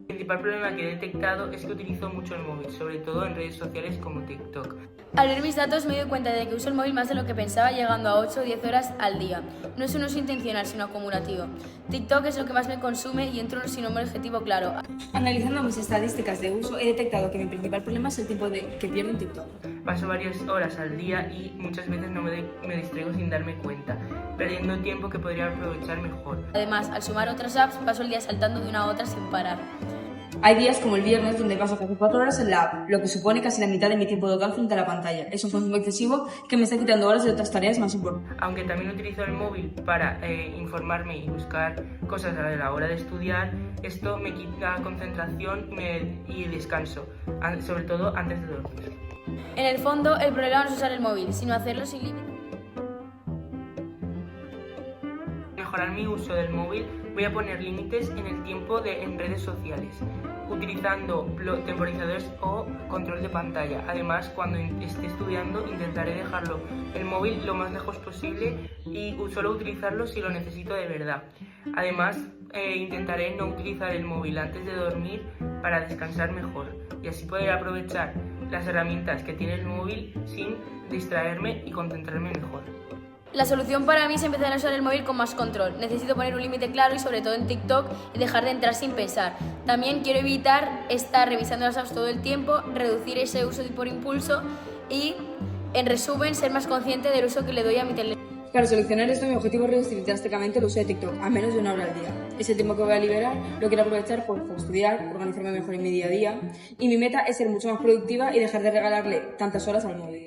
El principal problema que he detectado es que utilizo mucho el móvil, sobre todo en redes sociales como TikTok. Al ver mis datos me doy cuenta de que uso el móvil más de lo que pensaba, llegando a 8 o 10 horas al día. No es un uso intencional, sino acumulativo. TikTok es lo que más me consume y entro sin un objetivo claro. Analizando mis estadísticas de uso, he detectado que mi principal problema es el tiempo que pierdo en TikTok. Paso varias horas al día y muchas veces me distraigo sin darme cuenta, perdiendo tiempo que podría aprovechar mejor. Además, al sumar otras apps, paso el día saltando de una a otra sin parar. Hay días como el viernes donde paso casi 4 horas en la app, lo que supone casi la mitad de mi tiempo total frente a la pantalla. Es un consumo excesivo que me está quitando horas de otras tareas más importantes. Aunque también utilizo el móvil para informarme y buscar cosas a la hora de estudiar, esto me quita concentración y descanso, sobre todo antes de dormir. En el fondo, el problema no es usar el móvil, sino hacerlo sin límite. Mejorar mi uso del móvil, voy a poner límites en el tiempo en redes sociales, utilizando temporizadores o control de pantalla. Además, cuando esté estudiando, intentaré dejarlo el móvil lo más lejos posible y solo utilizarlo si lo necesito de verdad. Además, intentaré no utilizar el móvil antes de dormir para descansar mejor y así poder aprovechar las herramientas que tiene el móvil sin distraerme y concentrarme mejor. La solución para mí es empezar a usar el móvil con más control. Necesito poner un límite claro y sobre todo en TikTok y dejar de entrar sin pensar. También quiero evitar estar revisando las apps todo el tiempo, reducir ese uso por impulso y, en resumen, ser más consciente del uso que le doy a mi teléfono. Para solucionar esto, mi objetivo es reducir drásticamente el uso de TikTok a menos de 1 hora al día. Ese tiempo que voy a liberar lo quiero aprovechar para estudiar, organizarme mejor en mi día a día y mi meta es ser mucho más productiva y dejar de regalarle tantas horas al móvil.